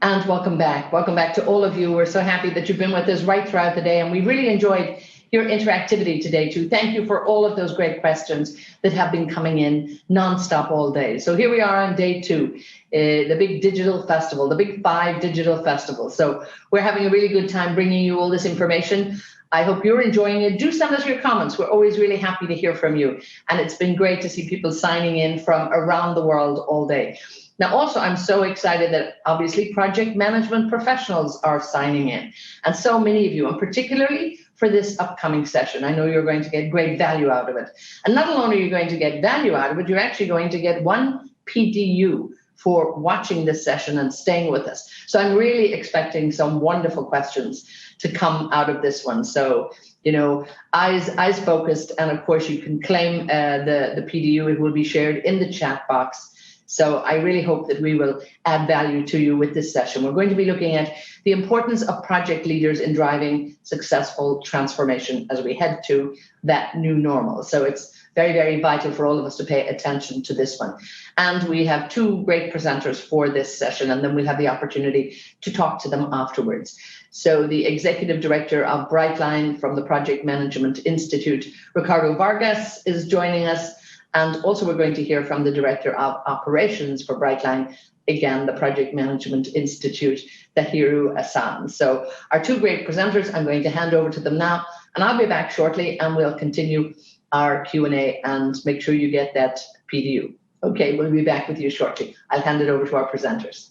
And welcome back. Welcome back to all of you. We're so happy that you've been with us right throughout the day, and we really enjoyed your interactivity today too. Thank you for all of those great questions that have been coming in nonstop all day. So here we are on day 2, the big digital festival, the big 5 digital festival. So we're having a really good time bringing you all this information. I hope you're enjoying it. Do send us your comments. We're always really happy to hear from you. And it's been great to see people signing in from around the world all day. Now, also, I'm so excited that obviously project management professionals are signing in. And so many of you, and particularly for this upcoming session, I know you're going to get great value out of it. And not only are you going to get value out of it, you're actually going to get 1 PDU for watching this session and staying with us. So I'm really expecting some wonderful questions to come out of this one. So, you know, eyes focused, and of course you can claim the PDU. It will be shared in the chat box. So I really hope that we will add value to you with this session. We're going to be looking at the importance of project leaders in driving successful transformation as we head to that new normal. So it's very, very vital for all of us to pay attention to this one. And we have 2 great presenters for this session, and then we'll have the opportunity to talk to them afterwards. So the Executive Director of Brightline from the Project Management Institute, Ricardo Vargas, is joining us. And also we're going to hear from the Director of Operations for Brightline, again, the Project Management Institute, Tahirou Assane. So our 2 great presenters, I'm going to hand over to them now, and I'll be back shortly and we'll continue our Q&A and make sure you get that PDU. Okay, we'll be back with you shortly. I'll hand it over to our presenters.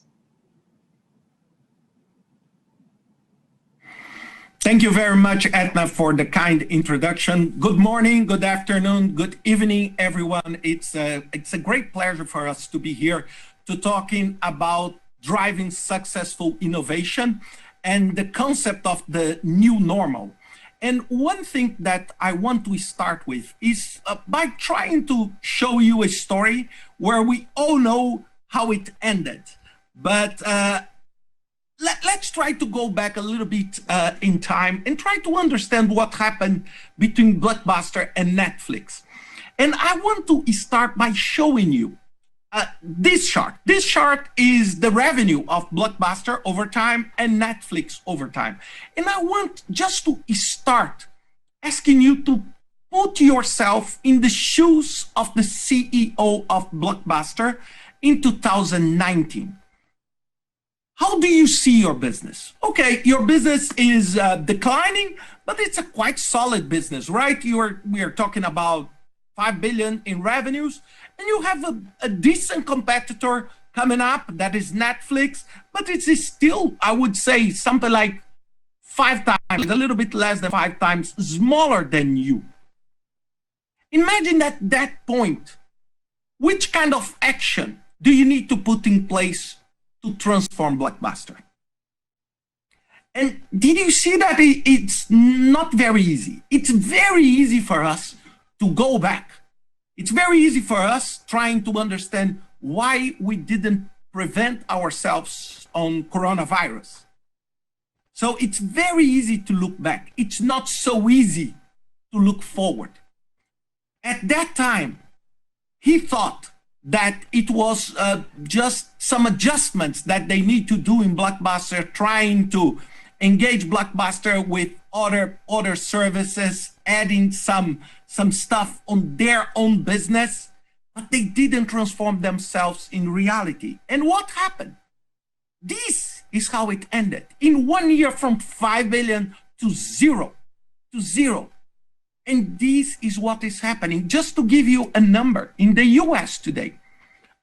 Thank you very much, Edna, for the kind introduction. Good morning, good afternoon, good evening, everyone. It's a great pleasure for us to be here to talking about driving successful innovation and the concept of the new normal. And one thing that I want to start with is by trying to show you a story where we all know how it ended. But let's try to go back a little bit in time and try to understand what happened between Blockbuster and Netflix. And I want to start by showing you this chart. This chart is the revenue of Blockbuster over time and Netflix over time. And I want just to start asking you to put yourself in the shoes of the CEO of Blockbuster in 2019. How do you see your business? Okay, your business is declining, but it's a quite solid business, right? We are talking about 5 billion in revenues, and you have a decent competitor coming up, that is Netflix, but it's still, I would say, something like 5 times, a little bit less than 5 times smaller than you. Imagine at that point, which kind of action do you need to put in place to transform Blockbuster? And did you see that it's not very easy? It's very easy for us to go back. It's very easy for us trying to understand why we didn't prevent ourselves on coronavirus. So it's very easy to look back. It's not so easy to look forward. At that time, he thought that it was just some adjustments that they need to do in Blockbuster, trying to engage Blockbuster with other services, adding some stuff on their own business, but they didn't transform themselves in reality. And what happened? This is how it ended. In 1 year, from 5 billion to zero. And this is what is happening. Just to give you a number, in the US today,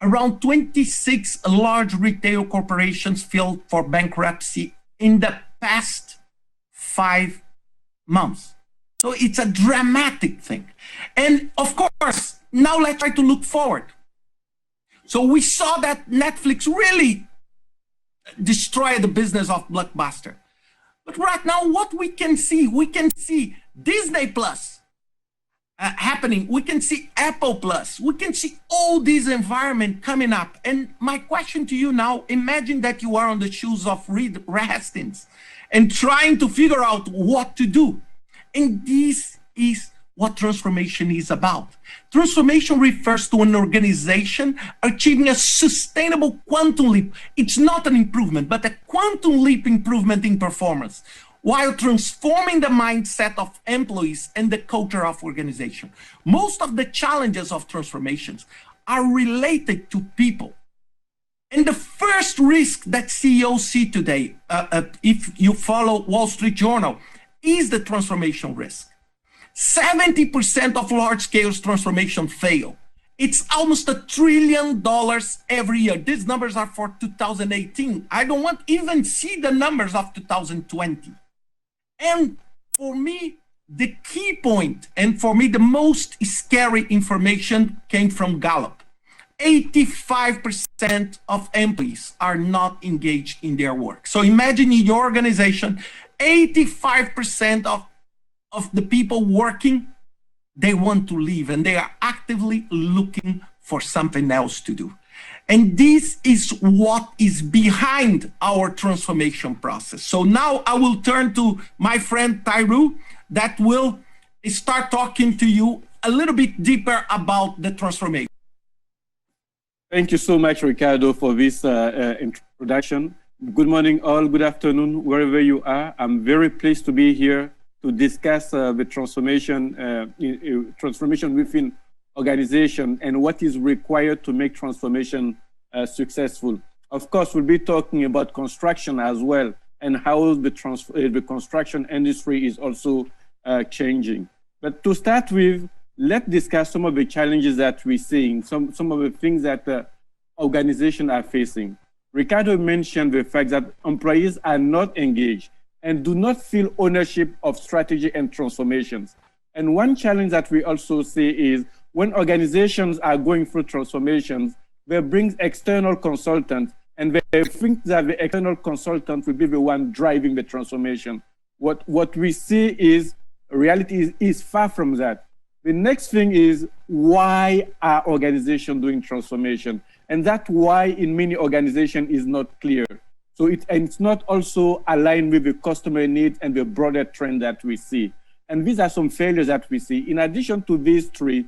around 26 large retail corporations filed for bankruptcy in the past 5 months. So it's a dramatic thing. And of course, now let's try to look forward. So we saw that Netflix really destroyed the business of Blockbuster. But right now, what we can see Disney Plus happening. We can see Apple Plus. We can see all this environment coming up. And my question to you now, imagine that you are on the shoes of Reed Hastings and trying to figure out what to do. And this is what transformation is about. Transformation refers to an organization achieving a sustainable quantum leap. It's not an improvement, but a quantum leap improvement in performance, while transforming the mindset of employees and the culture of organization. Most of the challenges of transformations are related to people. And the first risk that CEOs see today, if you follow Wall Street Journal, is the transformation risk. 70% of large-scale transformation fail. It's almost $1 trillion every year. These numbers are for 2018. I don't want to even see the numbers of 2020. And for me, the key point, and for me, the most scary information came from Gallup. 85% of employees are not engaged in their work. So imagine in your organization, 85% of the people working, they want to leave and they are actively looking for something else to do. And this is what is behind our transformation process. So now I will turn to my friend Tahirou that will start talking to you a little bit deeper about the transformation. Thank you so much, Ricardo, for this introduction. Good morning, all. Good afternoon, wherever you are. I'm very pleased to be here to discuss the transformation within organization and what is required to make transformation successful. Of course, we'll be talking about construction as well and how the construction industry is also changing. But to start with, let's discuss some of the challenges that we're seeing, some of the things that organizations are facing. Ricardo mentioned the fact that employees are not engaged and do not feel ownership of strategy and transformations. And one challenge that we also see is when organizations are going through transformations, they bring external consultants and they think that the external consultant will be the one driving the transformation. What we see is reality is far from that. The next thing is, why are organizations doing transformation? And that why in many organizations is not clear. So it's not also aligned with the customer needs and the broader trend that we see. And these are some failures that we see. In addition to these three,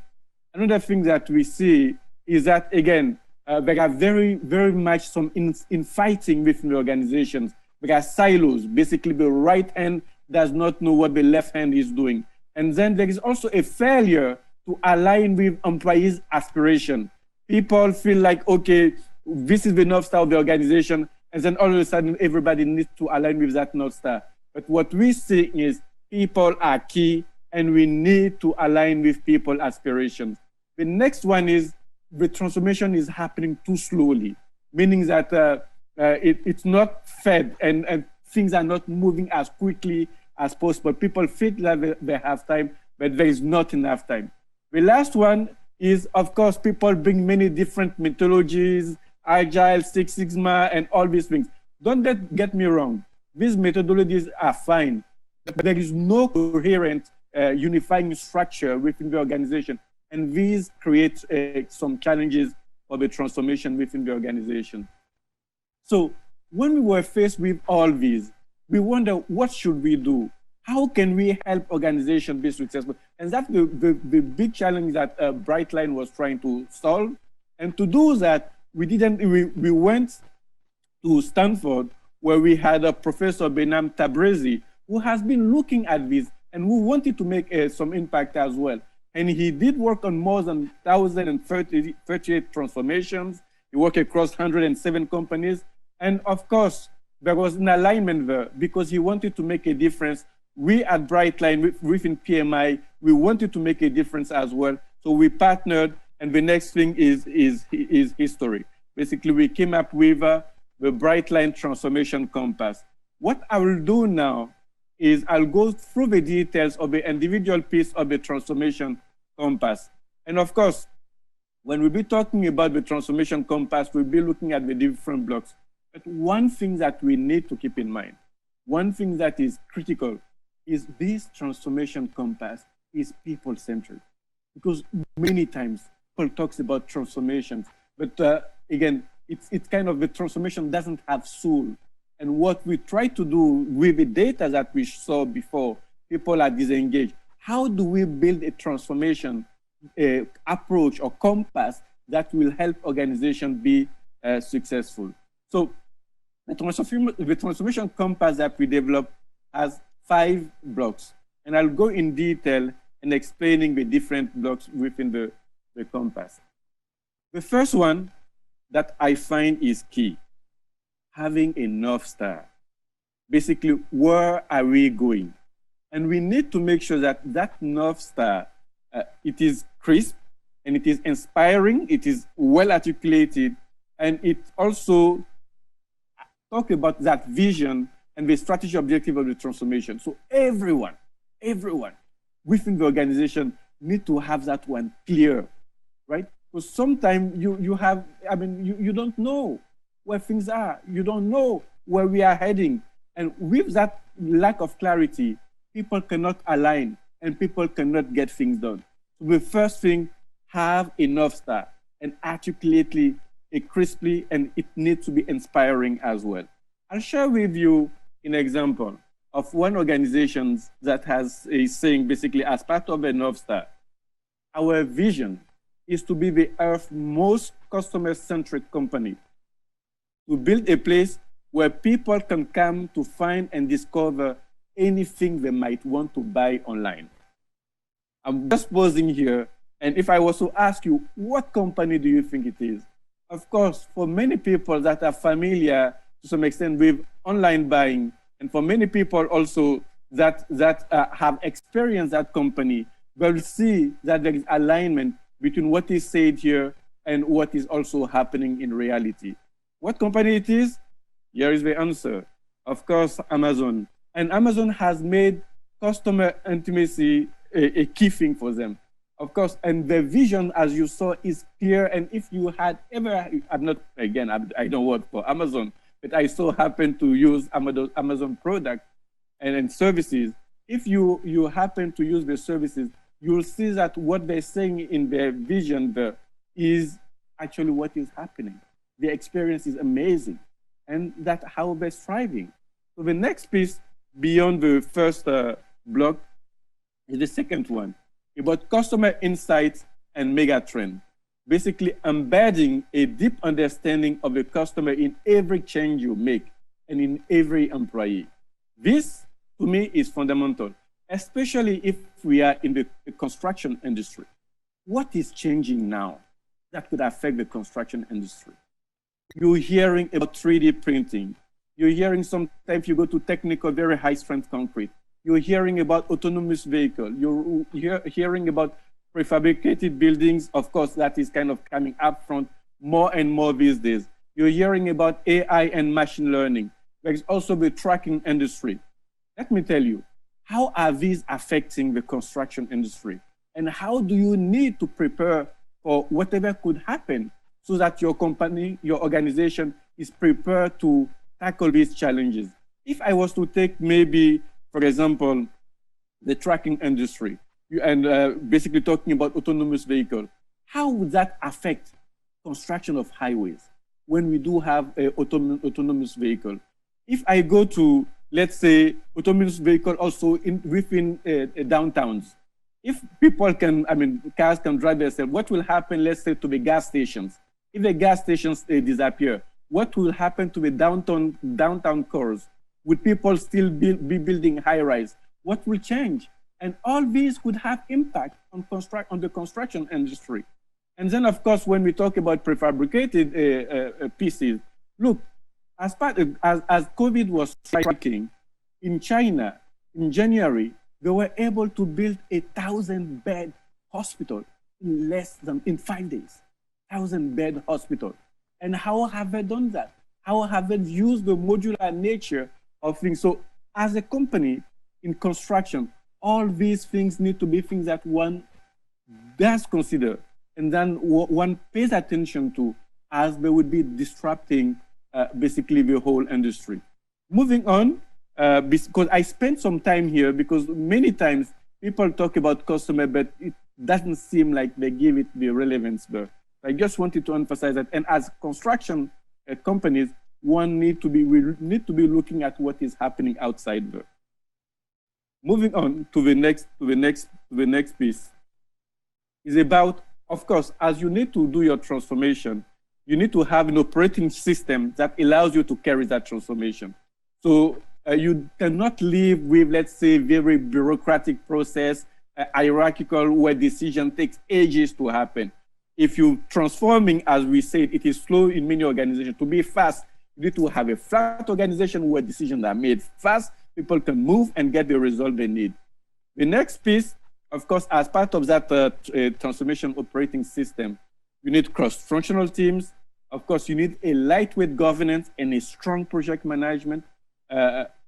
another thing that we see is that, again, there are very, very much some infighting within the organizations. There are silos. Basically, the right hand does not know what the left hand is doing. And then there is also a failure to align with employees' aspiration. People feel like, okay, this is the North Star of the organization, and then all of a sudden everybody needs to align with that North Star. But what we see is people are key, and we need to align with people's aspirations. The next one is the transformation is happening too slowly, meaning that it's not fed and things are not moving as quickly as possible. People feel like they have time, but there is not enough time. The last one is, of course, people bring many different methodologies, Agile, Six Sigma, and all these things. Don't get me wrong. These methodologies are fine, but there is no coherent unifying structure within the organization. And these create some challenges for the transformation within the organization. So when we were faced with all these, we wonder, what should we do? How can we help organizations be successful? And that's the big challenge that Brightline was trying to solve. And to do that, we went to Stanford, where we had a Professor Benam Tabrizi, who has been looking at this and who wanted to make some impact as well. And he did work on more than 1,038 transformations. He worked across 107 companies. And of course, there was an alignment there because he wanted to make a difference. We at Brightline, within PMI, we wanted to make a difference as well. So we partnered, and the next thing is history. Basically, we came up with the Brightline Transformation Compass. What I will do now is I'll go through the details of the individual piece of the Transformation Compass. And of course, when we'll be talking about the Transformation Compass, we'll be looking at the different blocks. But one thing that we need to keep in mind, one thing that is critical, is this Transformation Compass is people-centered. Because many times people talks about transformations, but again, it's kind of the transformation doesn't have soul. And what we try to do with the data that we saw before, people are disengaged. how do we build a transformation approach or compass that will help organization be successful? So the transformation compass that we developed has 5 blocks, and I'll go in detail in explaining the different blocks within the compass. The first one that I find is key, having a North Star. Basically, where are we going? And we need to make sure that that North Star, it is crisp, and it is inspiring, it is well articulated, and it also talk about that vision and the strategy objective of the transformation. So everyone within the organization need to have that one clear, right? Because sometimes you don't know where things are. You don't know where we are heading. And with that lack of clarity, people cannot align and people cannot get things done. So the first thing, have a North Star and articulately, crisply, and it needs to be inspiring as well. I'll share with you an example of one organization that has a saying, basically, as part of a North Star, our vision is to be the Earth's most customer-centric company, to build a place where people can come to find and discover anything they might want to buy online. I'm just pausing here, and if I was to ask you, what company do you think it is? Of course, for many people that are familiar to some extent with online buying, and for many people also that have experienced that company, will see that there is alignment between what is said here and what is also happening in reality. What company it is? Here is the answer. Of course, Amazon. And Amazon has made customer intimacy a key thing for them. Of course, and the vision, as you saw, is clear. And if you had ever, I don't work for Amazon, but I so happen to use Amazon product and services. If you happen to use the services, you'll see that what they're saying in their vision there is actually what is happening. The experience is amazing, and that's how they're striving. So the next piece, beyond the first block, is the second one, about customer insights and mega trend. Basically embedding a deep understanding of the customer in every change you make and in every employee. This, to me, is fundamental, especially if we are in the construction industry. What is changing now that could affect the construction industry? You're hearing about 3D printing. You're hearing sometimes you go to technical, very high strength concrete. You're hearing about autonomous vehicle. You're hearing about prefabricated buildings. Of course, that is kind of coming up front more and more these days. You're hearing about AI and machine learning. There's also the tracking industry. Let me tell you, how are these affecting the construction industry? And how do you need to prepare for whatever could happen so that your company, your organization is prepared to tackle these challenges? If I was to take maybe, for example, the tracking industry, and basically talking about autonomous vehicles, how would that affect construction of highways when we do have an autonomous vehicle? If I go to, let's say, autonomous vehicle also within downtowns, if people can, cars can drive themselves, what will happen, let's say, to the gas stations? If the gas stations disappear, what will happen to the downtown cores? Would people still be building high-rise? What will change? And all these could have impact on the construction industry. And then, of course, when we talk about prefabricated pieces, look, as COVID was striking in China in January, they were able to build a 1,000-bed hospital in 5 days. 1,000-bed hospital. And how have they done that? How have they used the modular nature of things? So as a company in construction, all these things need to be things that one does consider and then one pays attention to as they would be disrupting basically the whole industry. Moving on, because I spent some time here because many times people talk about customer, but it doesn't seem like they give it the relevance there. I just wanted to emphasize that. And as construction companies, we need to be looking at what is happening outside there. Moving on to the next piece is about, of course, as you need to do your transformation, you need to have an operating system that allows you to carry that transformation. So you cannot live with, let's say, very bureaucratic process, hierarchical, where decision takes ages to happen. If you're transforming, as we said, it is slow in many organizations. To be fast, you need to have a flat organization where decisions are made fast, people can move and get the result they need. The next piece, of course, as part of that transformation operating system, you need cross-functional teams. Of course, you need a lightweight governance and a strong project management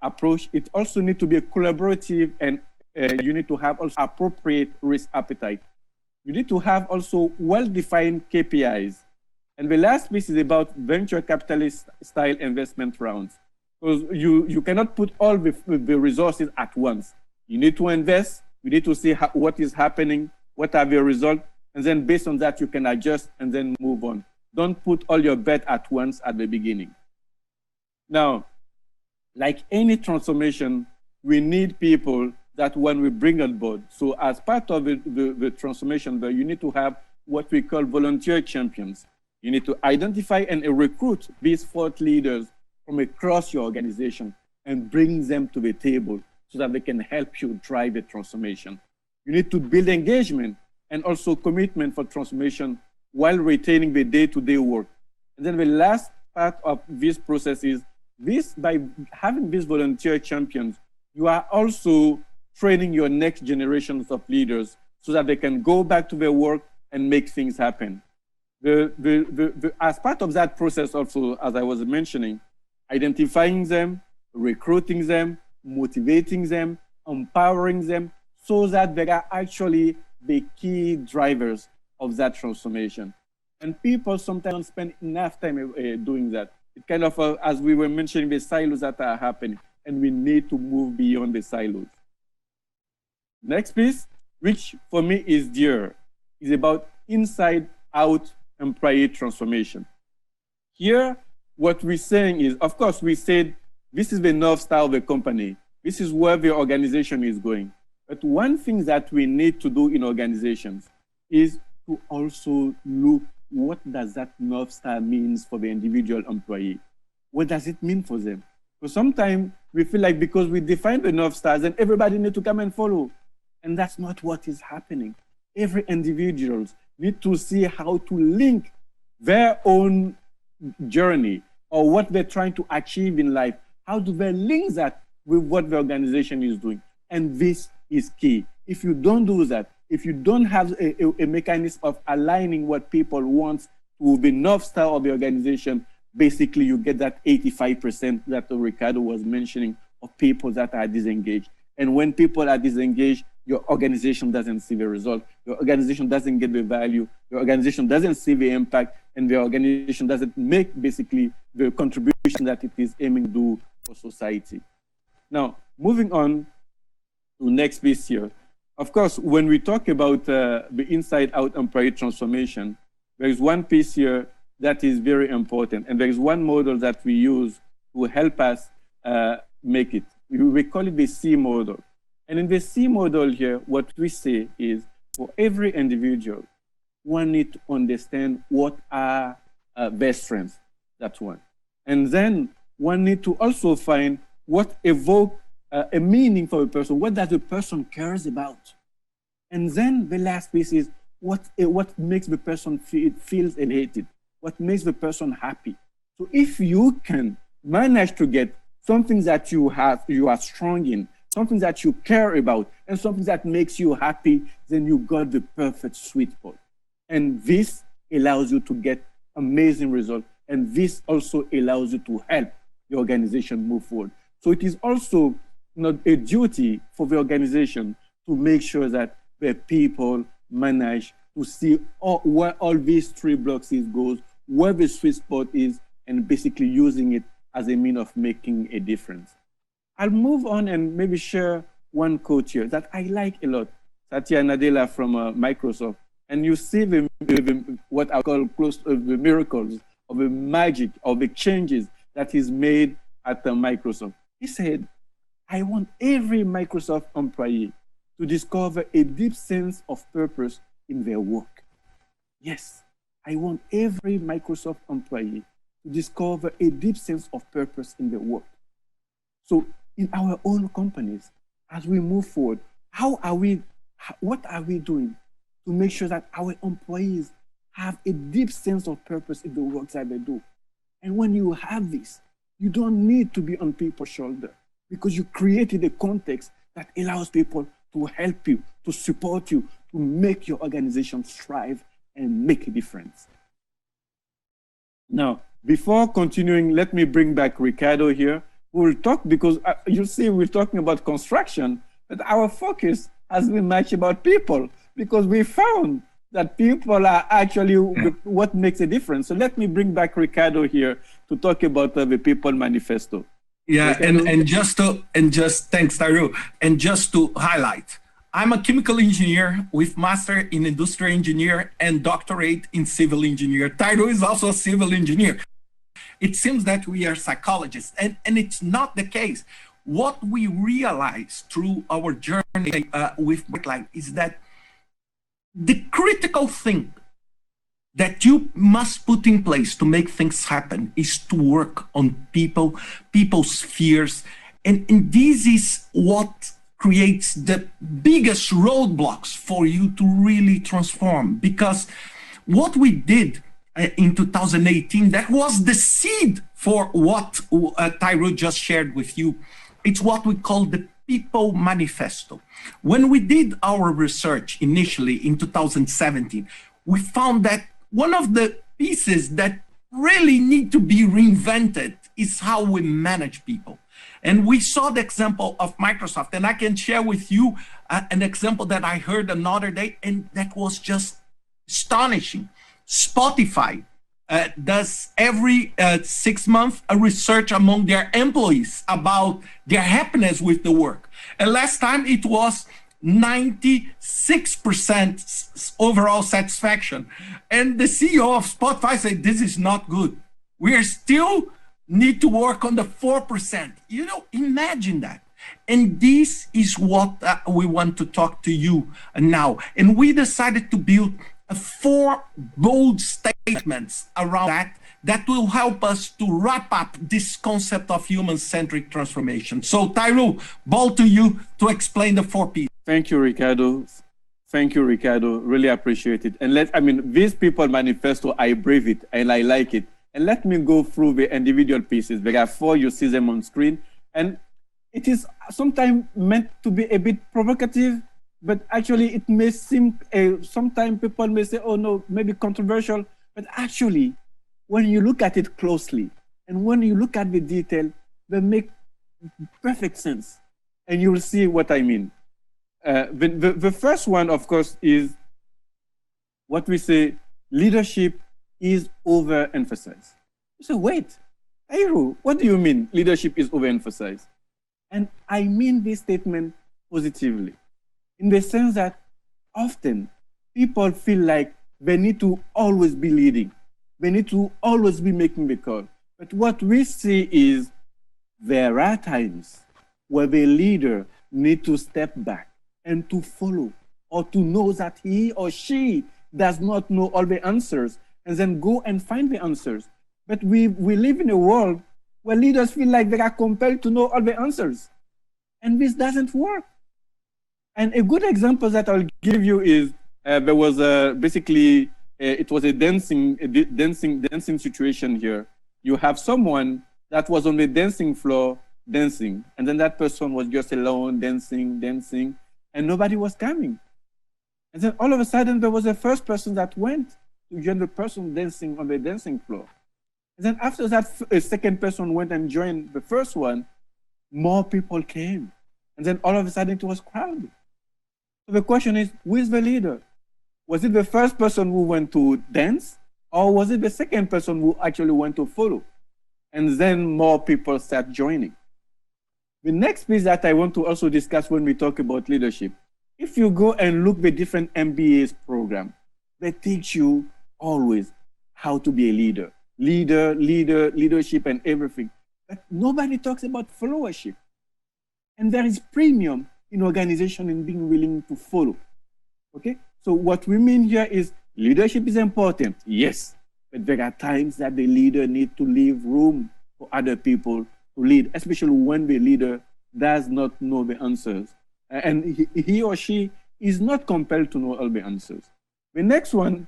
approach. It also needs to be a collaborative, and you need to have also appropriate risk appetite. You need to have also well-defined KPIs. And the last piece is about venture capitalist style investment rounds. Because you cannot put all the resources at once. You need to invest, you need to see what is happening, what are the results, and then based on that, you can adjust and then move on. Don't put all your bet at once at the beginning. Now, like any transformation, we need people that when we bring on board. So as part of the transformation, you need to have what we call volunteer champions. You need to identify and recruit these thought leaders from across your organization and bring them to the table so that they can help you drive the transformation. You need to build engagement and also commitment for transformation while retaining the day-to-day work. And then the last part of this process is this: by having these volunteer champions, you are also training your next generations of leaders so that they can go back to their work and make things happen. As part of that process also, as I was mentioning, identifying them, recruiting them, motivating them, empowering them, so that they are actually the key drivers of that transformation. And people sometimes don't spend enough time doing that. It kind of, as we were mentioning, the silos that are happening, and we need to move beyond the silos. Next piece, which for me is dear, is about inside out employee transformation. Here, what we're saying is, of course, we said this is the North Star of the company. This is where the organization is going. But one thing that we need to do in organizations is to also look, what does that North Star means for the individual employee? What does it mean for them? So sometimes we feel like because we define the North Stars, then everybody needs to come and follow. And that's not what is happening. Every individual needs to see how to link their own journey or what they're trying to achieve in life. How do they link that with what the organization is doing? And this is key. If you don't do that, if you don't have a mechanism of aligning what people want to the North Star of the organization, basically you get that 85% that Ricardo was mentioning of people that are disengaged. And when people are disengaged, your organization doesn't see the result, your organization doesn't get the value, your organization doesn't see the impact, and the organization doesn't make basically the contribution that it is aiming to do for society. Now, moving on to next piece here. Of course, when we talk about the inside-out employee transformation, there is one piece here that is very important, and there is one model that we use to help us make it. We call it the C model. And in the C model here, what we say is, for every individual, one needs to understand what are their strengths. That's one. And then one needs to also find what evokes a meaning for a person. What does the person cares about? And then the last piece is what makes the person feels elated, what makes the person happy. So if you can manage to get something that you are strong in, something that you care about, and something that makes you happy, then you got the perfect sweet spot. And this allows you to get amazing results. And this also allows you to help the organization move forward. So it is also not a duty for the organization to make sure that the people manage to see where all these three blocks goes, where the sweet spot is, and basically using it as a means of making a difference. I'll move on and maybe share one quote here that I like a lot. Satya Nadella from Microsoft. And you see what I call the miracles, of the magic, of the changes that is made at Microsoft. He said, I want every Microsoft employee to discover a deep sense of purpose in their work. Yes, I want every Microsoft employee to discover a deep sense of purpose in their work. So in our own companies, as we move forward, what are we doing to make sure that our employees have a deep sense of purpose in the work that they do? And when you have this, you don't need to be on people's shoulder, because you created a context that allows people to help you, to support you, to make your organization thrive and make a difference. Now, before continuing, let me bring back Ricardo here. We'll talk, because you see we're talking about construction, but our focus has been much about people, because we found that people are actually what makes a difference. So let me bring back Ricardo here to talk about the People Manifesto. Yeah, and just thanks, Tahirou. And just to highlight, I'm a chemical engineer with master in industrial engineer and doctorate in civil engineer. Tahirou is also a civil engineer. It seems that we are psychologists, and it's not the case. What we realize through our journey with Brightline is that the critical thing that you must put in place to make things happen is to work on people's fears. And this is what creates the biggest roadblocks for you to really transform. Because what we did in 2018, that was the seed for what Tahirou just shared with you. It's what we call the People Manifesto. When we did our research initially in 2017, we found that one of the pieces that really need to be reinvented is how we manage people. And we saw the example of Microsoft, and I can share with you an example that I heard another day, and that was just astonishing. Spotify does every 6 months a research among their employees about their happiness with the work. And last time it was 96% overall satisfaction. And the CEO of Spotify said, this is not good. We are still need to work on the 4%. You know, imagine that. And this is what we want to talk to you now. And we decided to build 4 bold statements around that will help us to wrap up this concept of human-centric transformation. So Tahirou, ball to you to explain the 4 P's. Thank you, Ricardo. Thank you, Ricardo. Really appreciate it. And this People Manifesto, I brave it and I like it. And let me go through the individual pieces. There are 4, you see them on screen. And it is sometimes meant to be a bit provocative, but actually it may seem, sometimes people may say, oh no, maybe controversial, but actually, when you look at it closely, and when you look at the detail, they make perfect sense. And you will see what I mean. The first one, of course, is what we say, leadership is overemphasized. You say, wait, Tahirou, what do you mean leadership is overemphasized? And I mean this statement positively, in the sense that often people feel like they need to always be leading. They need to always be making the call. But what we see is there are times where the leader needs to step back and to follow, or to know that he or she does not know all the answers, and then go and find the answers. But we live in a world where leaders feel like they are compelled to know all the answers. And this doesn't work. And a good example that I'll give you is there was basically it was a dancing situation here. You have someone that was on the dancing floor dancing, and then that person was just alone dancing, and nobody was coming. And then all of a sudden there was a first person that went to join the person dancing on the dancing floor. And then after that, a second person went and joined the first one. More people came, and then all of a sudden it was crowded. So the question is, who is the leader? Was it the first person who went to dance, or was it the second person who actually went to follow? And then more people start joining. The next piece that I want to also discuss when we talk about leadership, if you go and look the different MBA's program, they teach you always how to be a leader. Leadership and everything. But nobody talks about followership. And there is premium in organization and being willing to follow. Okay? So what we mean here is leadership is important, yes, but there are times that the leader needs to leave room for other people to lead, especially when the leader does not know the answers. And he or she is not compelled to know all the answers. The next one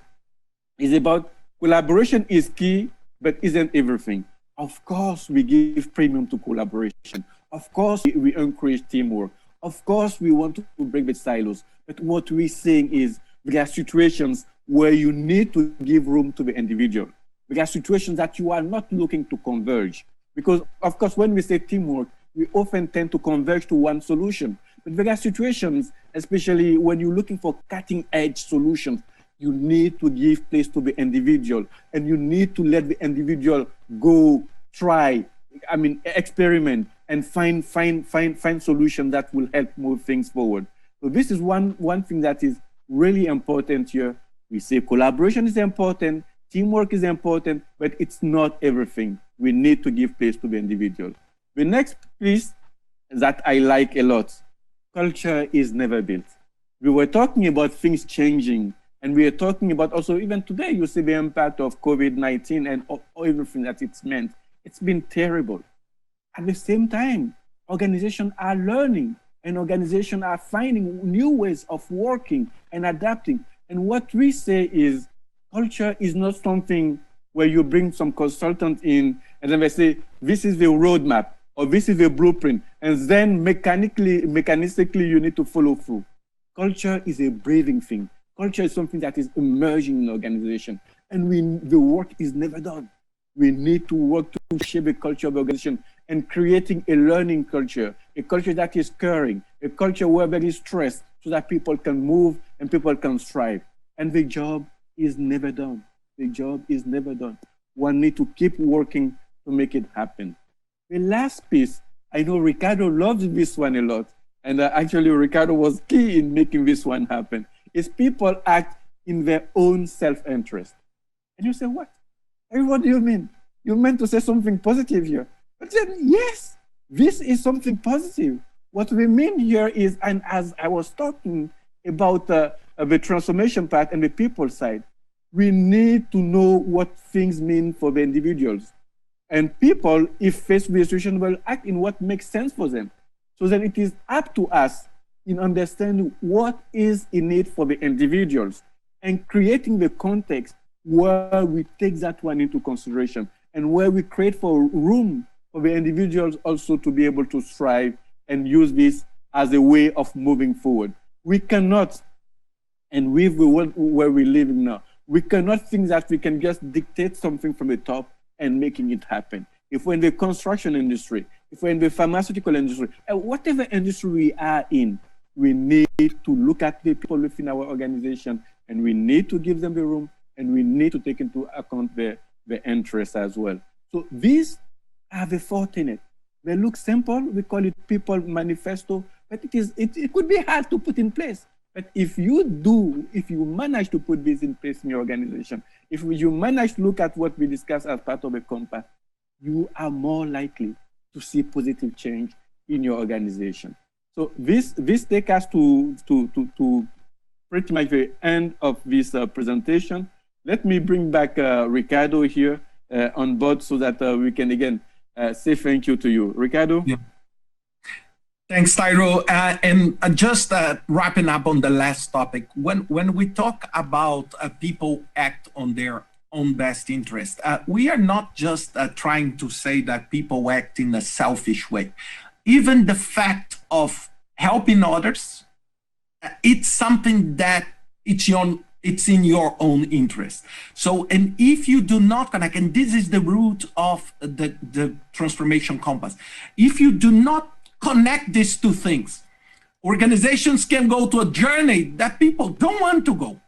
is about collaboration is key, but isn't everything. Of course, we give premium to collaboration. Of course, we encourage teamwork. Of course, we want to break the silos. But what we're saying is there are situations where you need to give room to the individual. There are situations that you are not looking to converge. Because, of course, when we say teamwork, we often tend to converge to one solution. But there are situations, especially when you're looking for cutting-edge solutions, you need to give place to the individual, and you need to let the individual go, try, experiment, and find solutions that will help move things forward. So this is one thing that is really important here. We say collaboration is important, teamwork is important, but it's not everything. We need to give place to the individual. The next piece that I like a lot, culture is never built. We were talking about things changing, and we are talking about also, even today, you see the impact of COVID-19 and everything that it's meant. It's been terrible. At the same time, organizations are learning, and organizations are finding new ways of working and adapting. And what we say is culture is not something where you bring some consultant in and then they say, this is the roadmap or this is the blueprint. And then mechanistically, you need to follow through. Culture is a breathing thing. Culture is something that is emerging in the organization. And the work is never done. We need to work to shape a culture of the organization and creating a learning culture, a culture that is caring, a culture where there is trust so that people can move and people can strive. And the job is never done. The job is never done. One needs to keep working to make it happen. The last piece, I know Ricardo loves this one a lot, and actually Ricardo was key in making this one happen, is people act in their own self-interest. And you say, what? Hey, what do you mean? You meant to say something positive here. But then, yes, this is something positive. What we mean here is, and as I was talking about the transformation part and the people side, we need to know what things mean for the individuals. And people, if faced with a situation, will act in what makes sense for them. So then it is up to us in understanding what is in it for the individuals and creating the context where we take that one into consideration and where we create for room for the individuals also to be able to strive and use this as a way of moving forward. We cannot, and with the world where we live now, we cannot think that we can just dictate something from the top and making it happen. If we're in the construction industry, if we're in the pharmaceutical industry, whatever industry we are in, we need to look at the people within our organization and we need to give them the room and we need to take into account their interests as well. So these are the 4 tenets. They look simple, we call it people manifesto, but it could be hard to put in place. But if you manage to put this in place in your organization, if you manage to look at what we discussed as part of a compass, you are more likely to see positive change in your organization. So this takes us to pretty much the end of this presentation. Let me bring back Ricardo here on board so that we can again say thank you to you. Ricardo? Yeah. Thanks, Tahirou. And just wrapping up on the last topic, when we talk about people act on their own best interest, we are not just trying to say that people act in a selfish way. Even the fact of helping others, it's something that it's in your own interest. So, and if you do not connect, and this is the root of the transformation compass, if you do not connect these 2 things, organizations can go to a journey that people don't want to go.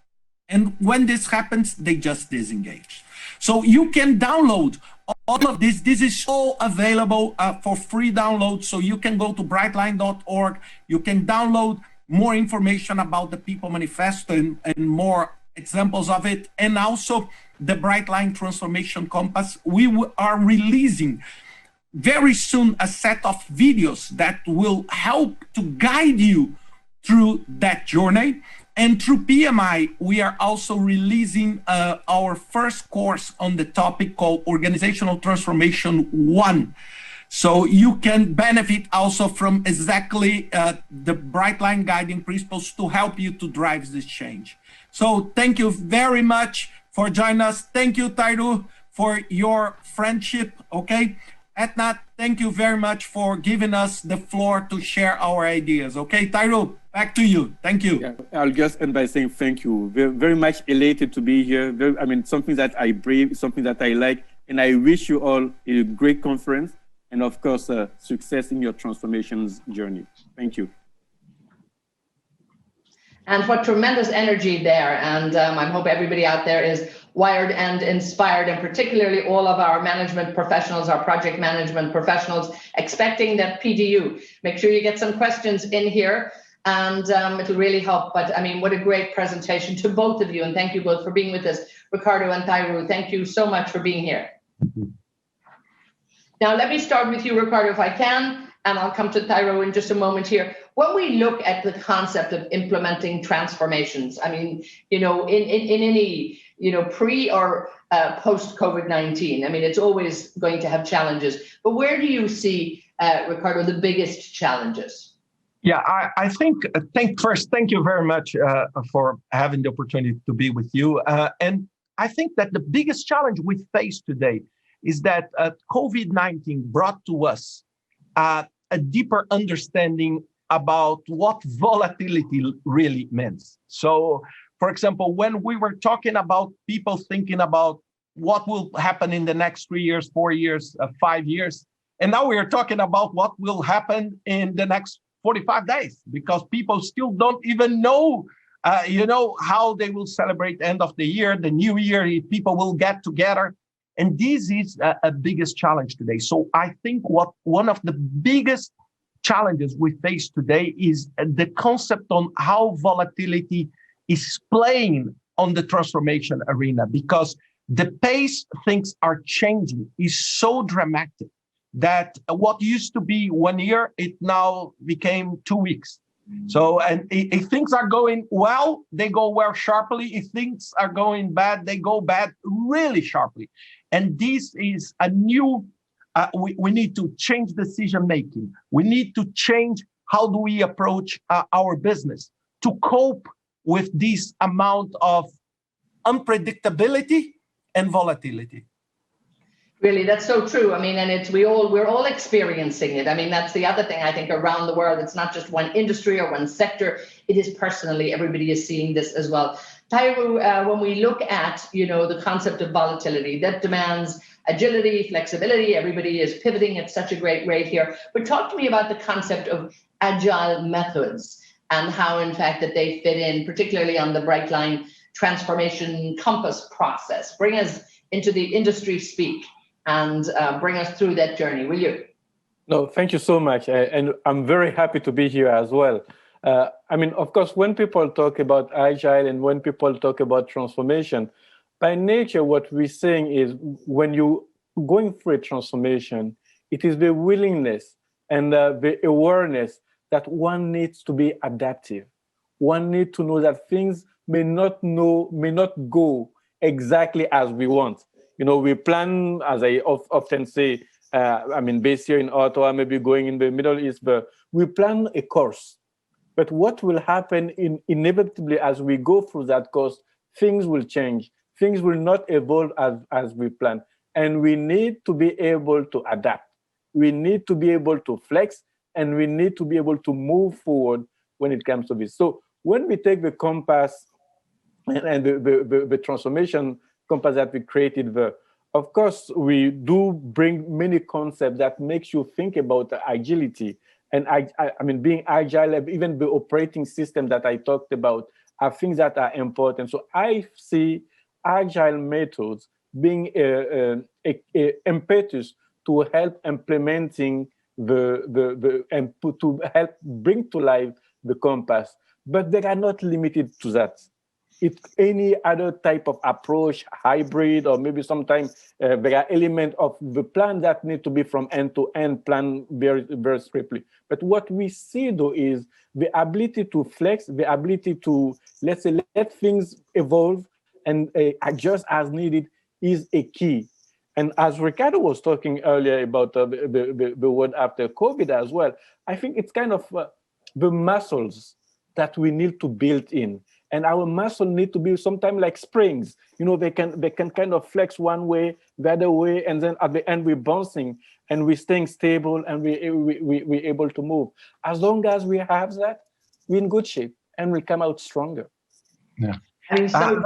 And when this happens, they just disengage. So you can download all of this. This is all available for free download. So you can go to brightline.org. You can download more information about the People Manifesto and more examples of it. And also the Brightline Transformation Compass. We are releasing very soon a set of videos that will help to guide you through that journey. And through PMI, we are also releasing our first course on the topic called Organizational Transformation 1. So you can benefit also from exactly the Brightline guiding principles to help you to drive this change. So thank you very much for joining us. Thank you, Tahirou, for your friendship, okay? Etna, thank you very much for giving us the floor to share our ideas, okay? Tahirou, back to you. Thank you. Yeah, I'll just end by saying thank you. Very, very much elated to be here. Something that I brave, something that I like, and I wish you all a great conference, and of course, success in your transformations journey. Thank you. And what tremendous energy there. And I hope everybody out there is wired and inspired, and particularly all of our management professionals, our project management professionals, expecting that PDU. Make sure you get some questions in here, and it'll really help. But I mean, what a great presentation to both of you. And thank you both for being with us. Ricardo and Tahirou, thank you so much for being here. Now, let me start with you, Ricardo, if I can, and I'll come to Tahirou in just a moment here. When we look at the concept of implementing transformations, I mean, in any, pre or post COVID-19, I mean, it's always going to have challenges. But where do you see, Ricardo, the biggest challenges? Yeah, I think first, thank you very much for having the opportunity to be with you. And I think that the biggest challenge we face today is that COVID-19 brought to us a deeper understanding about what volatility really means. So, for example, when we were talking about people thinking about what will happen in the next 3 years, 4 years, 5 years, and now we are talking about what will happen in the next 45 days, because people still don't even know, how they will celebrate the end of the year, the new year, if people will get together. And this is a biggest challenge today. So I think one of the biggest challenges we face today is the concept on how volatility is playing on the transformation arena, because the pace things are changing is so dramatic that what used to be 1 year, it now became 2 weeks. So, and if things are going well, they go well sharply. If things are going bad, they go bad really sharply. And this is a new, we need to change decision-making. We need to change how do we approach our business to cope with this amount of unpredictability and volatility. Really, that's so true. I mean, and we're all experiencing it. I mean, that's the other thing I think around the world. It's not just one industry or one sector. It is personally, everybody is seeing this as well. Tahirou, when we look at, the concept of volatility, that demands agility, flexibility, everybody is pivoting at such a great rate here. But talk to me about the concept of agile methods and how, in fact, that they fit in, particularly on the Brightline transformation compass process. Bring us into the industry speak and bring us through that journey, will you? No, thank you so much. And I'm very happy to be here as well. Of course, when people talk about agile and when people talk about transformation, by nature, what we're saying is when you're going through a transformation, it is the willingness and the awareness that one needs to be adaptive. One needs to know that things may not go exactly as we want. We plan, as I often say, based here in Ottawa, maybe going in the Middle East, but we plan a course. But what will happen inevitably as we go through that course, things will change. Things will not evolve as we plan. And we need to be able to adapt. We need to be able to flex, and we need to be able to move forward when it comes to this. So when we take the compass and the transformation compass that we created, of course, we do bring many concepts that makes you think about agility. And being agile, even the operating system that I talked about, are things that are important. So I see agile methods being a impetus to help implementing to help bring to life the compass. But they are not limited to that. any other type of approach, hybrid, or maybe sometimes there are elements of the plan that need to be from end to end plan very, very strictly. But what we see though is the ability to flex, the ability to, let's say, let things evolve and adjust as needed is a key. And as Ricardo was talking earlier about the word after COVID as well, I think it's kind of the muscles that we need to build in. And our muscle need to be sometimes like springs. You know, they can kind of flex one way, the other way, and then at the end we're bouncing and we're staying stable and we're able to move. As long as we have that, we're in good shape and we come out stronger. Yeah. I mean, so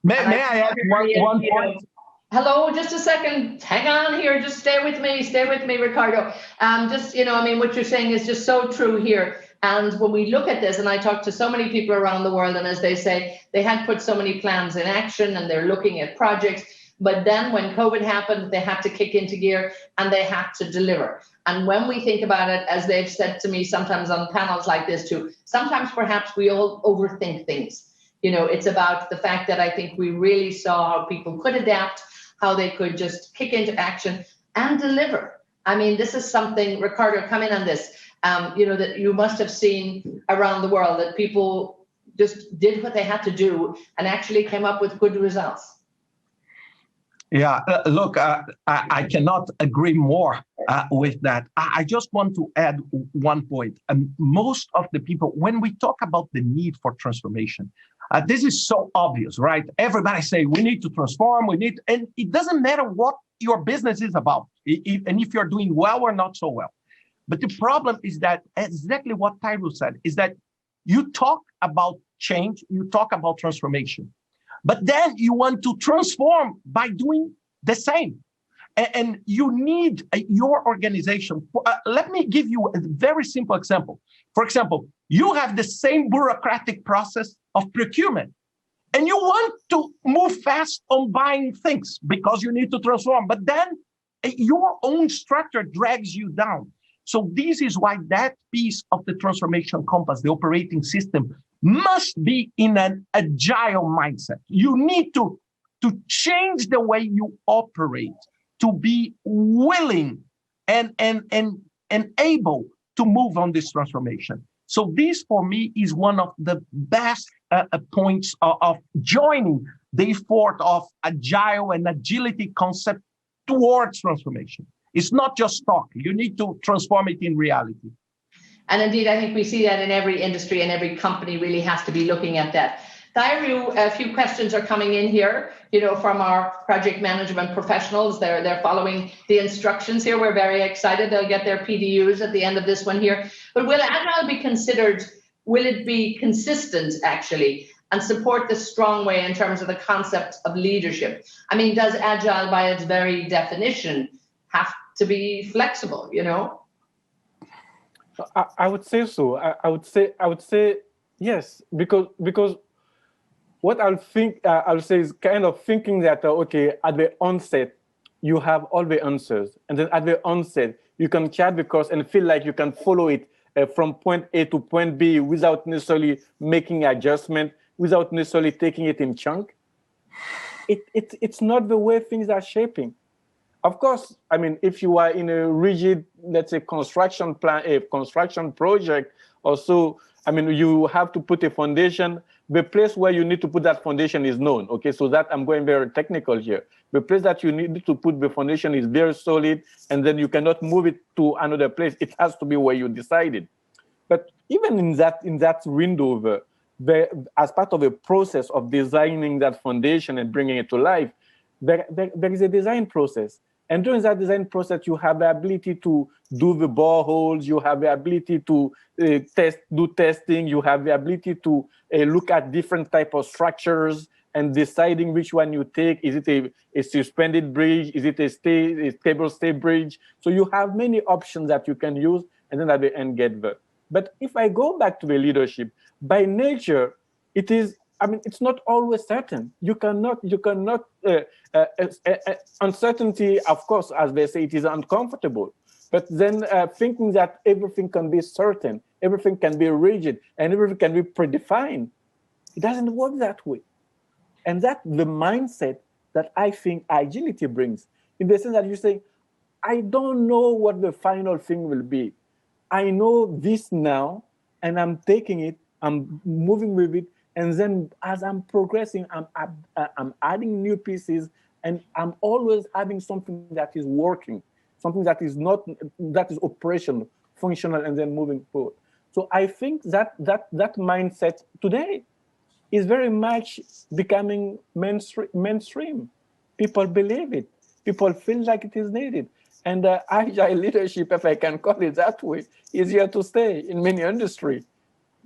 may I add one point? Hello, just a second. Hang on here. Just stay with me, Ricardo. Just, you know, I mean, what you're saying is just so true here. And when we look at this, and I talk to so many people around the world, and as they say, they had put so many plans in action and they're looking at projects. But then when COVID happened, they had to kick into gear and they had to deliver. And when we think about it, as they've said to me sometimes on panels like this too, sometimes perhaps we all overthink things. You know, it's about the fact that I think we really saw how people could adapt, how they could just kick into action and deliver. I mean, this is something, Ricardo, come in on this. You know, that you must have seen around the world that people just did what they had to do and actually came up with good results. Yeah, look, I cannot agree more with that. I just want to add one point. Most of the people, when we talk about the need for transformation, this is so obvious, right? Everybody say we need to transform, and it doesn't matter what your business is about, and if you're doing well or not so well. But the problem is that exactly what Tahirou said, is that you talk about change, you talk about transformation, but then you want to transform by doing the same. And you need your organization. Let me give you a very simple example. For example, you have the same bureaucratic process of procurement, and you want to move fast on buying things because you need to transform, but then your own structure drags you down. So this is why that piece of the transformation compass, the operating system, must be in an agile mindset. You need to change the way you operate, to be willing and able to move on this transformation. So this, for me, is one of the best points of joining the effort of agile and agility concept towards transformation. It's not just talk. You need to transform it in reality. And indeed, I think we see that in every industry, and every company really has to be looking at that. Tahirou, a few questions are coming in here, you know, from our project management professionals. They're following the instructions here. We're very excited. They'll get their PDUs at the end of this one here. But will Agile be considered, will it be consistent actually, and support the strong way in terms of the concept of leadership? I mean, does Agile by its very definition have to be flexible, you know? I would say so. I would say yes, because what I'll say is kind of thinking that okay, at the onset you have all the answers, and then at the onset you can chart the course and feel like you can follow it from point A to point B without necessarily making adjustment, without necessarily taking it in chunk. It's not the way things are shaping. Of course, I mean, if you are in a rigid, let's say, construction plan, a construction project or so, I mean, you have to put a foundation. The place where you need to put that foundation is known, okay? So that I'm going very technical here. The place that you need to put the foundation is very solid, and then you cannot move it to another place. It has to be where you decided. But even in that window, as part of a process of designing that foundation and bringing it to life, there is a design process. And during that design process, you have the ability to do the boreholes, you have the ability to do testing, you have the ability to look at different type of structures and deciding which one you take. Is it a suspended bridge? Is it a stable stay bridge? So you have many options that you can use, and then at the end get there. But if I go back to the leadership, by nature, it is, I mean, it's not always certain. You cannot, uncertainty, of course, as they say, it is uncomfortable. But then thinking that everything can be certain, everything can be rigid, and everything can be predefined, It doesn't work that way. And that's the mindset that I think agility brings, in the sense that you say, I don't know what the final thing will be. I know this now, and I'm taking it, I'm moving with it, and then as I'm progressing, I'm adding new pieces, and I'm always having something that is working, something that is not, that is operational, functional, and then moving forward. So I think that mindset today is very much becoming mainstream. People believe it. People feel like it is needed. And agile leadership, if I can call it that way, is here to stay in many industries.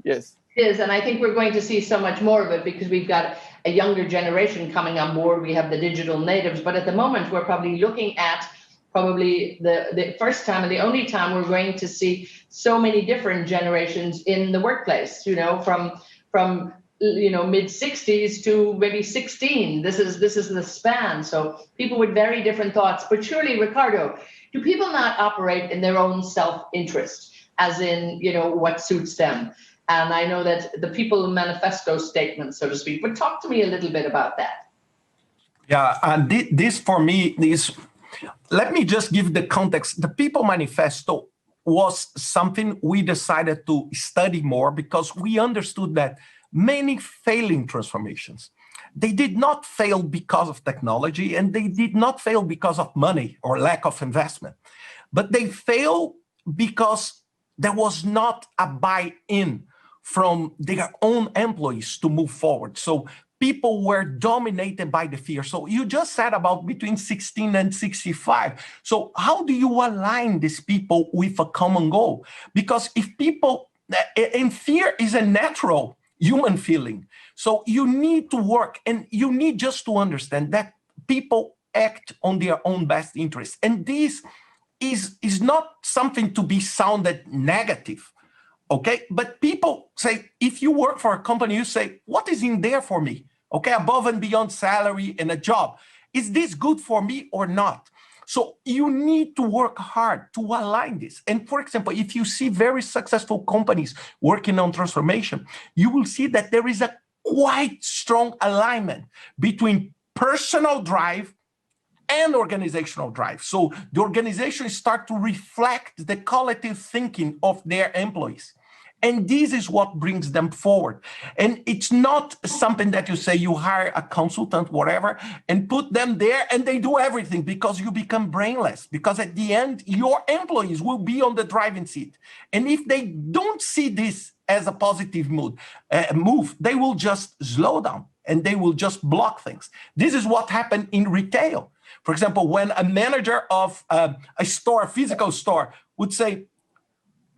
Yes. It is, and I think we're going to see so much more of it because we've got a younger generation coming on board. We have the digital natives, but at the moment we're probably looking at probably the first time and the only time we're going to see so many different generations in the workplace, you know, from mid 60s to maybe 16. This is the span. So people with very different thoughts. But surely, Ricardo, do people not operate in their own self-interest, as in, you know, what suits them? And I know that the people manifesto statement, so to speak, but talk to me a little bit about that. Yeah, and this for me is, let me just give the context. The People Manifesto was something we decided to study more because we understood that many failing transformations, they did not fail because of technology, and they did not fail because of money or lack of investment, but they failed because there was not a buy-in from their own employees to move forward. So people were dominated by the fear. So you just said about between 16 and 65. So how do you align these people with a common goal? Because if people, and fear is a natural human feeling. So you need to work, and you need just to understand that people act on their own best interests. And this is not something to be sounded negative. Okay, but people say, if you work for a company, you say, what is in there for me? Okay, above and beyond salary and a job. Is this good for me or not? So you need to work hard to align this. And for example, if you see very successful companies working on transformation, you will see that there is a quite strong alignment between personal drive and organizational drive. So the organizations start to reflect the collective thinking of their employees. And this is what brings them forward. And it's not something that you say you hire a consultant, whatever, and put them there and they do everything, because you become brainless. Because at the end, your employees will be on the driving seat. And if they don't see this as a positive move, they will just slow down and they will just block things. This is what happened in retail. For example, when a manager of a store, a physical store, would say,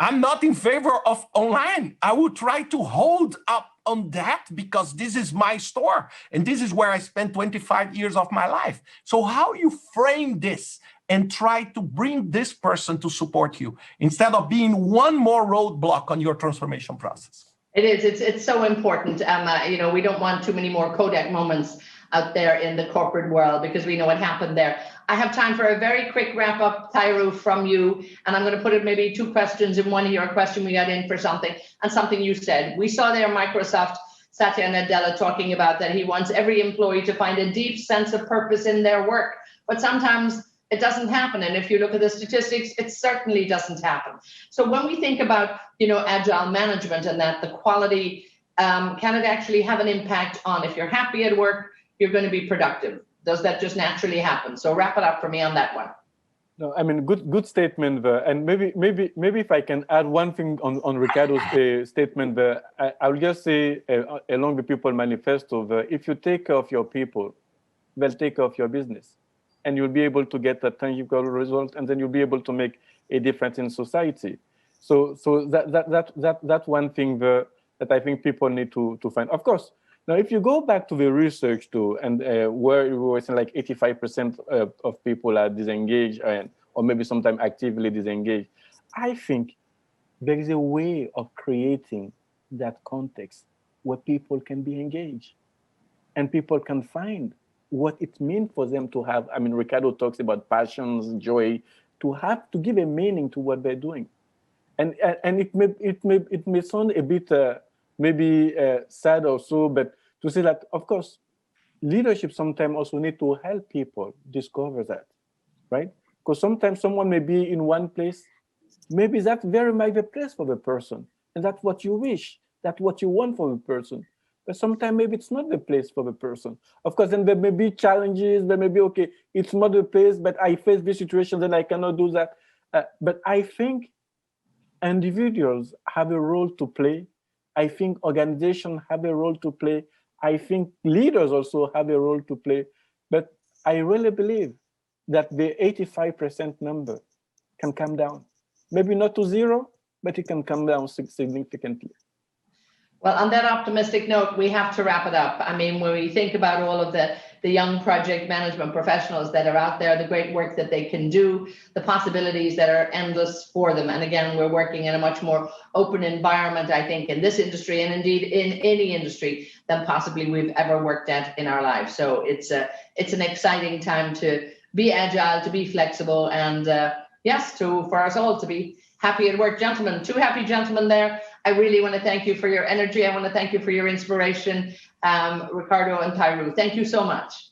I'm not in favor of online. I would try to hold up on that because this is my store and this is where I spent 25 years of my life. So how you frame this and try to bring this person to support you instead of being one more roadblock on your transformation process. It is. It's so important. We don't want too many more Kodak moments out there in the corporate world because we know what happened there. I have time for a very quick wrap up, Tahirou, from you. And I'm going to put it maybe two questions in one here, a question we got in for something and something you said. We saw there Microsoft, Satya Nadella, talking about that he wants every employee to find a deep sense of purpose in their work. But sometimes it doesn't happen. And if you look at the statistics, it certainly doesn't happen. So when we think about, agile management and that the quality, can it actually have an impact on if you're happy at work, you're going to be productive? Does that just naturally happen? So wrap it up for me on that one. No, I mean, good statement there. And maybe if I can add one thing on Ricardo's statement there, I will just say along the People Manifesto there, if you take care of your people, they'll take care of your business. And you'll be able to get a tangible result, and then you'll be able to make a difference in society. So that one thing there that I think people need to find. Of course, now if you go back to the research too, and where we were saying like 85% of people are disengaged, or maybe sometimes actively disengaged, I think there is a way of creating that context where people can be engaged and people can find what it means for them to have. I mean, Ricardo talks about passions, joy, to give a meaning to what they're doing, and it may sound a bit maybe sad also, but to say that, of course, leadership sometimes also need to help people discover that, right? Because sometimes someone may be in one place, maybe that very might be the place for the person, and that's what you wish, that's what you want for the person. But sometimes maybe it's not the place for the person. Of course, then there may be challenges, there may be, okay, it's not the place, but I face this situation, then I cannot do that. But I think individuals have a role to play. I think organizations have a role to play. I think leaders also have a role to play. But I really believe that the 85% number can come down. Maybe not to zero, but it can come down significantly. Well, on that optimistic note, we have to wrap it up. I mean, when we think about all of the young project management professionals that are out there, the great work that they can do, the possibilities that are endless for them. And again, we're working in a much more open environment, I think, in this industry and indeed in any industry than possibly we've ever worked at in our lives. So it's an exciting time to be agile, to be flexible, and yes, for us all to be happy at work. Gentlemen, two happy gentlemen there. I really want to thank you for your energy. I want to thank you for your inspiration, Ricardo and Tahirou. Thank you so much.